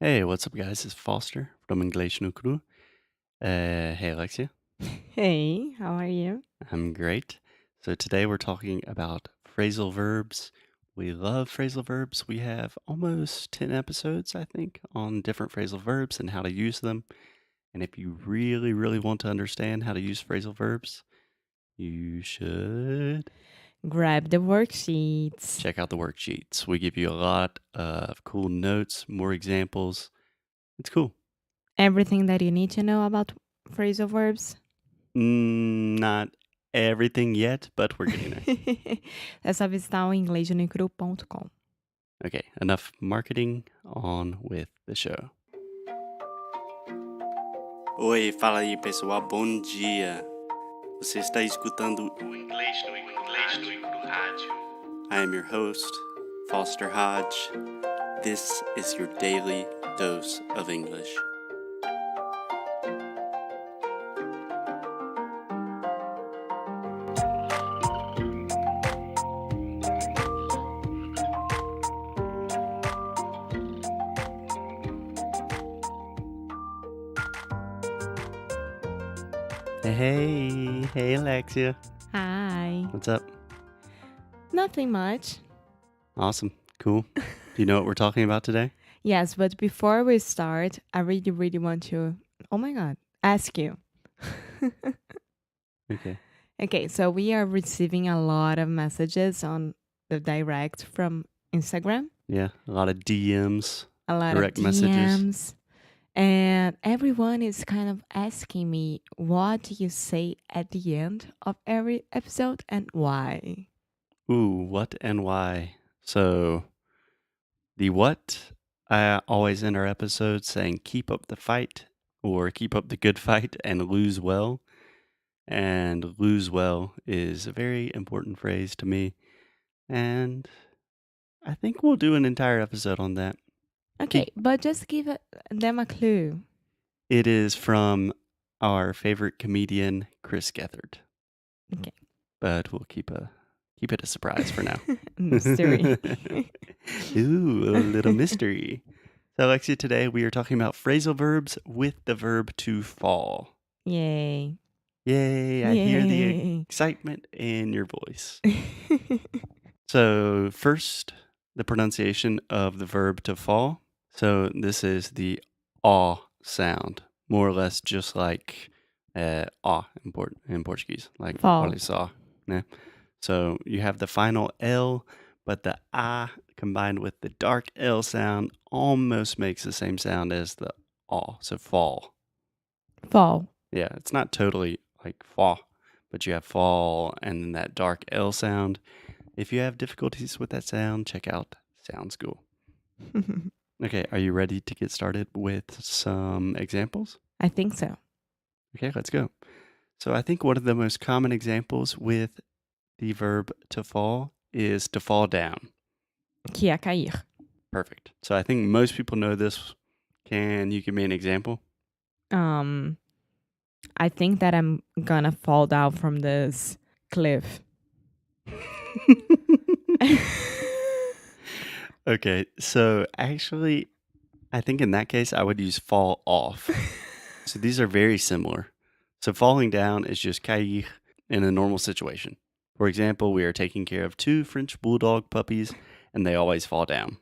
Hey, what's up, guys? It's Foster from English no Cru. Hey, Alexia. Hey, how are you? I'm great. So today we're talking about phrasal verbs. We love phrasal verbs. We have almost 10 episodes, I think, on different phrasal verbs and how to use them. And if you really, really want to understand how to use phrasal verbs, you should Grab the worksheets. check out the worksheets. We give you a lot of cool notes, more examples. It's cool. Everything that you need to know about phrasal verbs. Not everything yet, but we're getting there. É só visitar o inglêsnecru.com. Okay, enough marketing, on with the show. Oi, fala aí pessoal, bom dia. Você está escutando o Inglês no Rádio. I am your host, Foster Hodge. This is your daily dose of English. Hey Alexia. Hi. What's up? Nothing much. Awesome, cool. Do you know what we're talking about today? Yes, but before we start, I really, really want to, oh my God, ask you. Okay. Okay, so we are receiving a lot of messages on the direct from Instagram, Yeah, a lot of DMs, a lot of direct messages. DMs. And everyone is kind of asking me what do you say at the end of every episode and why. Ooh, what and why? So, the what, I always end our episodes saying keep up the fight or keep up the good fight and lose well. And lose well is a very important phrase to me. And I think we'll do an entire episode on that. Okay, but just give them a clue. It is from our favorite comedian, Chris Gethard. Okay. But we'll keep it a surprise for now. Mystery. Ooh, a little mystery. So, Alexia, today we are talking about phrasal verbs with the verb to fall. Yay. Yay, I hear the Yay. excitement in your voice. So, first, the pronunciation of the verb to fall. So, this is the aw sound, more or less just like ah in Portuguese, like Fall. olha só, né? So, you have the final L, but the ah combined with the dark L sound almost makes the same sound as the aw. So, fall. Fall. Yeah, it's not totally like fa, but you have fall and then that dark L sound. If you have difficulties with that sound, check out Sound School. Okay, are you ready to get started with some examples? I think so. Okay, let's go. So I think one of the most common examples with the verb to fall is to fall down. Que é cair. Perfect. So I think most people know this. Can you give me an example? I think that I'm gonna fall down from this cliff. Okay, so actually, I think in that case, I would use fall off. So these are very similar. So falling down is just cair in a normal situation. For example, we are taking care of 2 French bulldog puppies and they always fall down.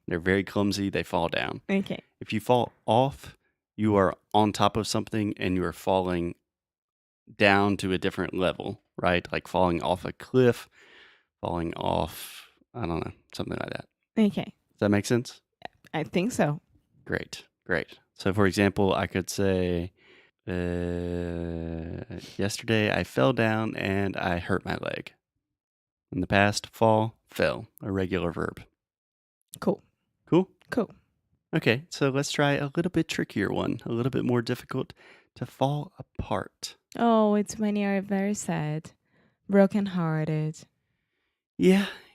They're very clumsy, they fall down. Okay. If you fall off, you are on top of something and you are falling down to a different level, right? Like falling off a cliff, falling off, I don't know, something like that. Okay. Does that make sense? I think so. Great. So, for example, I could say, yesterday I fell down and I hurt my leg. In the past, fall, fell, a regular verb. Cool. Cool? Cool. Okay, so let's try a little bit trickier one, a little bit more difficult to fall apart. Oh, it's when you're very sad, brokenhearted.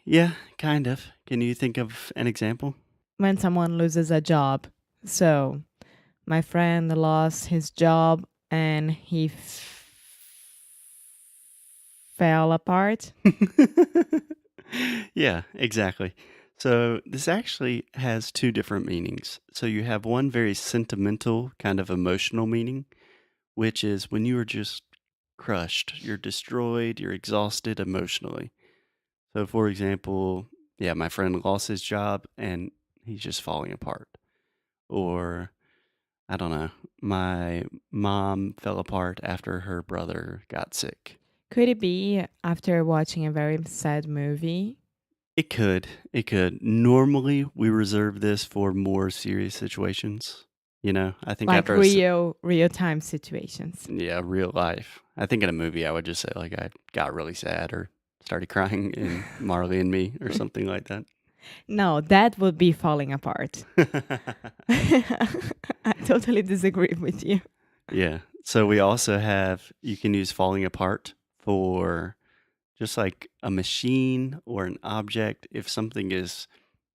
Yeah, kind of. Can you think of an example? When someone loses a job. So, my friend lost his job and he fell apart. Yeah, exactly. So this actually has two different meanings. So you have one very sentimental, kind of emotional meaning, which is when you are just crushed, you're destroyed, you're exhausted emotionally. So, for example, yeah, my friend lost his job and he's just falling apart. Or, I don't know, my mom fell apart after her brother got sick. Could it be after watching a very sad movie? It could. It could. Normally, we reserve this for more serious situations. I think Like after real time situations. yeah, real life. I think in a movie, I would just say, like, I got really sad or started crying in Marley and Me or something like that. No, that would be falling apart. I totally disagree with you. Yeah. So we also have, you can use falling apart for just like a machine or an object. If something is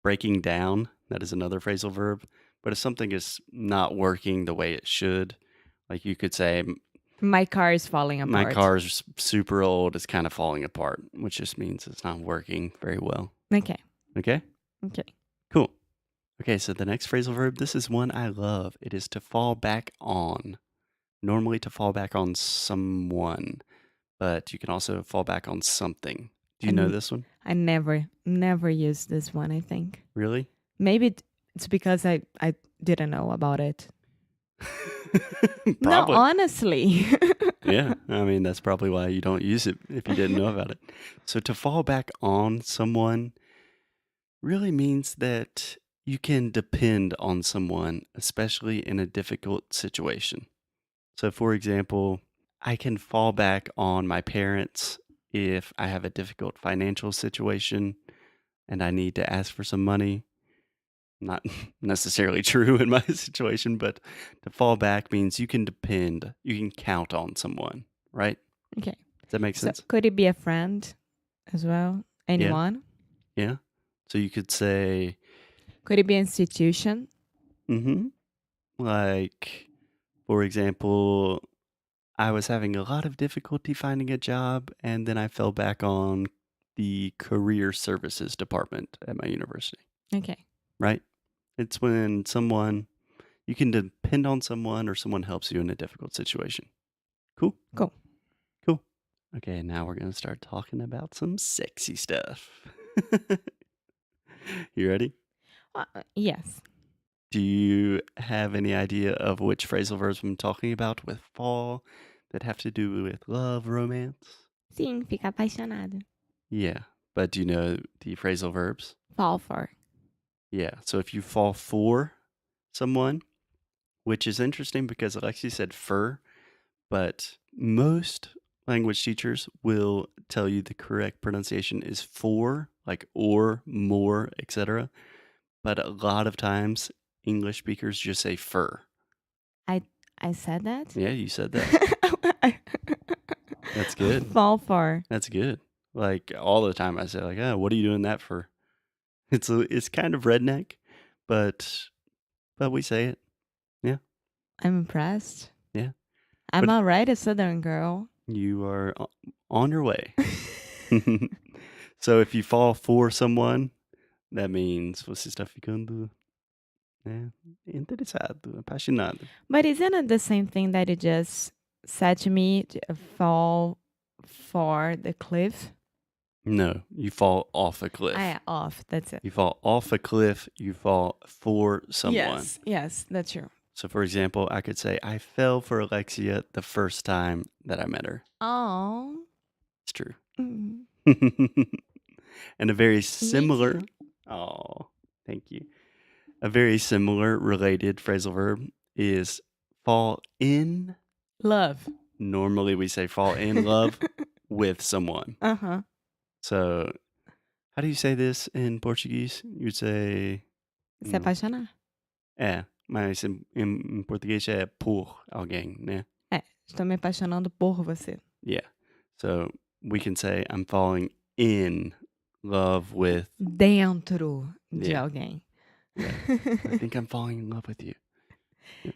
breaking down, that is another phrasal verb. But if something is not working the way it should, like you could say, My car is falling my apart. car's super old, it's kind of falling apart, which just means it's not working very well. Okay. Okay? Okay. Cool. Okay, so the next phrasal verb, this is one I love. It is to fall back on. Normally to fall back on someone, but you can also fall back on something. Do you know And this one? I never used this one, I think. Really? Maybe it's because I didn't know about it. No, Probably. honestly. Yeah, I mean, that's probably why you don't use it if you didn't know about it. So to fall back on someone really means that you can depend on someone, especially in a difficult situation. So, for example, I can fall back on my parents if I have a difficult financial situation and I need to ask for some money. Not necessarily true in my situation, but to fall back means you can depend, you can count on someone, right? Okay. Does that make So sense? could it be a friend as well? Yeah, Anyone? yeah. So you could say, Could it be an institution? mm-hmm, like, for example, I was having a lot of difficulty finding a job, and then I fell back on the career services department at my university, Okay. right? It's when you can depend on someone or someone helps you in a difficult situation. Cool? Cool. Cool. Okay, now we're going to start talking about some sexy stuff. You ready? Yes. Do you have any idea of which phrasal verbs I'm talking about with fall that have to do with love, romance? Sim, fica apaixonado. Yeah, but do you know the phrasal verbs? Fall for. Yeah, so if you fall for someone, which is interesting because Alexi said fur, but most language teachers will tell you the correct pronunciation is for, like or, more, etc. But a lot of times, English speakers just say fur. I said that? Yeah, you said that. That's good. Fall for. That's good. Like all the time, I say like, "Oh, what are you doing that for?" It's kind of redneck, but we say it. Yeah, I'm impressed. yeah. I'm But already a Southern girl. you are on your way. So if you fall for someone, that means você está ficando, né, interessado, apaixonado. But isn't it the same thing that you just said to me? Fall for the cliff? No, you fall off a cliff. Ah, yeah, off. That's it. You fall off a cliff, you fall for someone. Yes, that's true. So for example, I could say, I fell for Alexia the first time that I met her. Oh. It's true. Mm. And a very Me similar, too. oh, thank you. A very similar related phrasal verb is fall in. Love. Normally we say fall in love with someone. Uh-huh. So how do you say this in Portuguese? You'd say, Se apaixonar. mas em português é por alguém, né? É, estou me apaixonando por você. Yeah. So we can say I'm falling in love with. Dentro de Yeah. alguém. Yeah. I think I'm falling in love with you. Yeah.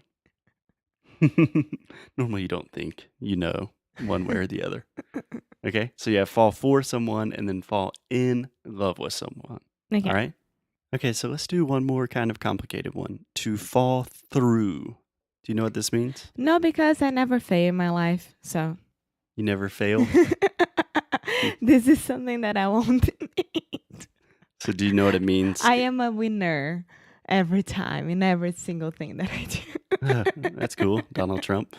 Normally you don't think, you know, one way or the other. Okay? So yeah, fall for someone and then fall in love with someone. Okay. All right? Okay, so let's do one more kind of complicated one. To fall through. Do you know what this means? No, because I never fail in my life, so. You never fail? This is something that I won't need. So do you know what it means? I am a winner every time in every single thing that I do. That's cool, Donald Trump.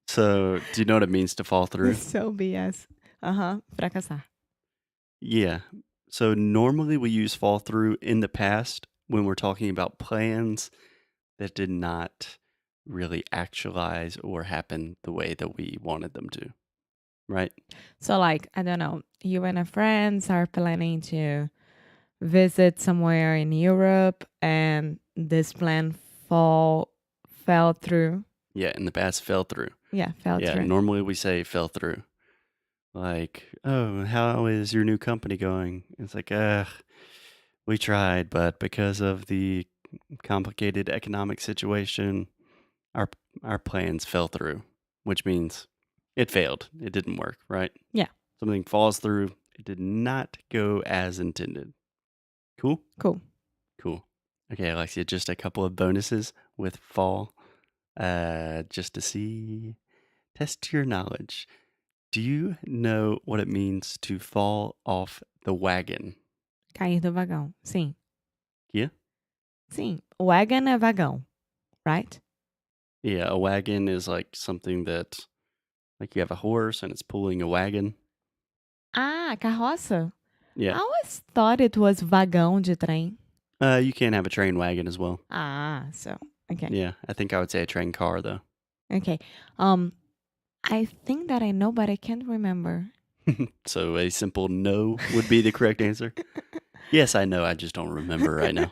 So do you know what it means to fall through? So BS. Fracassar. Yeah. So normally we use fall through in the past when we're talking about plans that did not really actualize or happen the way that we wanted them to. Right? So, like, I don't know, you and a friends are planning to visit somewhere in Europe and this plan fell through. Yeah, in the past fell through. Yeah, fell Yeah, through. normally we say fell through. Like, oh, how is your new company going? It's like, we tried, but because of the complicated economic situation, our our plans fell through, which means it failed. It didn't work, right? Yeah. Something falls through. It did not go as intended. Cool? Cool. Cool. Okay, Alexia, just a couple of bonuses with fall, just to test your knowledge. Do you know what it means to fall off the wagon? Cair do vagão. Sim. Yeah? Sim. Wagon é vagão, right? Yeah, a wagon is like something that, like you have a horse and it's pulling a wagon. Ah, carroça? I Yeah. always thought it was vagão de trem. You can have a train wagon as well. Ah, so, okay. Yeah, I think I would say a train car though. Okay. I think that I know, but I can't remember. So a simple no would be the correct answer. Yes, I know, I just don't remember right now.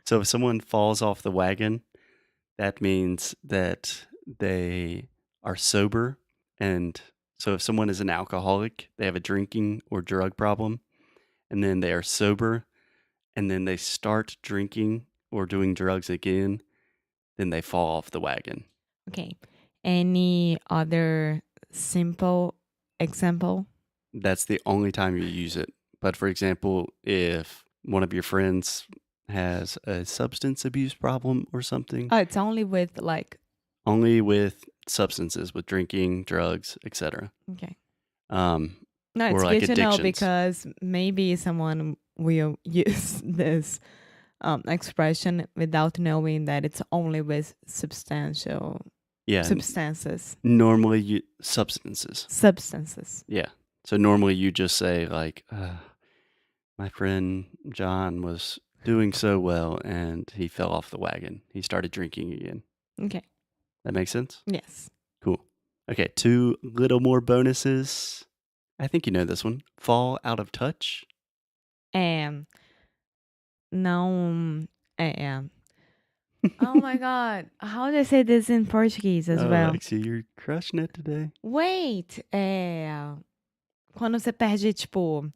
So if someone falls off the wagon, that means that they are sober. And so if someone is an alcoholic, they have a drinking or drug problem, and then they are sober, and then they start drinking or doing drugs again, then they fall off the wagon. Okay. Any other simple example? That's the only time you use it. But for example, if one of your friends has a substance abuse problem or something, Oh, it's only with like. only with substances, with drinking, drugs, etc. Okay. Um, No, or it's like good to know addictions. because maybe someone will use this expression without knowing that it's only with Yeah, substances. normally substances. Substances. Yeah. So normally you just say like, my friend John was doing so well and he fell off the wagon. He started drinking again. Okay. That makes sense? Yes. Cool. Okay, 2 little more bonuses. I think you know this one. Fall out of touch. Não. Oh my god. How do I say this in Portuguese as Oh, well? Alexia, you're crushing it today. Wait. Quando você perde, tipo,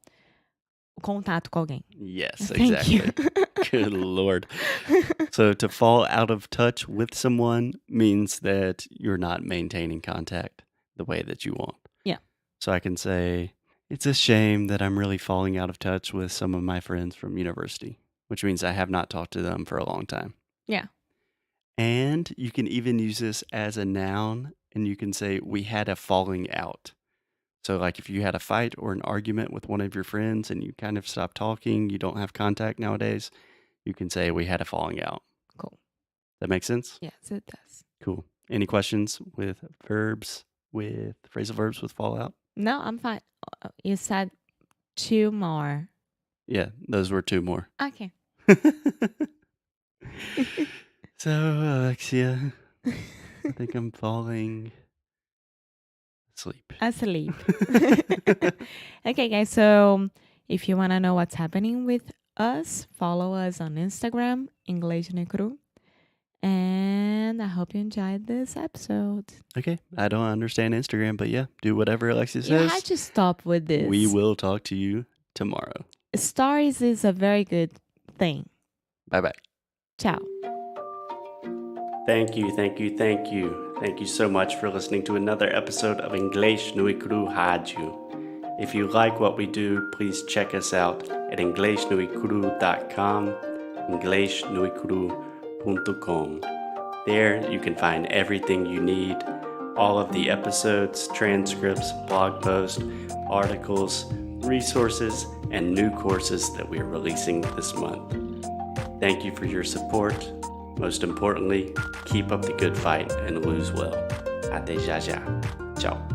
o contato com alguém. Yes, Thank you. exactly. Good Lord. So to fall out of touch with someone means that you're not maintaining contact the way that you want. Yeah. So I can say, it's a shame that I'm really falling out of touch with some of my friends from university, which means I have not talked to them for a long time. Yeah. And you can even use this as a noun, and you can say, we had a falling out. So, like if you had a fight or an argument with one of your friends and you kind of stop talking, you don't have contact nowadays, you can say, we had a falling out. Cool. That makes sense? Yes, it does. Cool. Any questions with phrasal verbs with fallout? No, I'm fine. You said 2 more. Yeah, those were 2 more. Okay. So, Alexia, I think I'm falling asleep. Okay, guys. So if you want to know what's happening with us, follow us on Instagram, Inglês no Cru. And I hope you enjoyed this episode. Okay, I don't understand Instagram, but yeah, do whatever Alexia You says. had to stop with this. We will talk to you tomorrow. Stories is a very good thing. Bye-bye. Ciao. Thank you, thank you, thank you. Thank you so much for listening to another episode of Inglês no Cru Rádio. If you like what we do, please check us out at inglesnuicru.com, inglesnuicru.com. There you can find everything you need, all of the episodes, transcripts, blog posts, articles, resources, and new courses that we are releasing this month. Thank you for your support. Most importantly, keep up the good fight and lose well. Até já já. Ciao.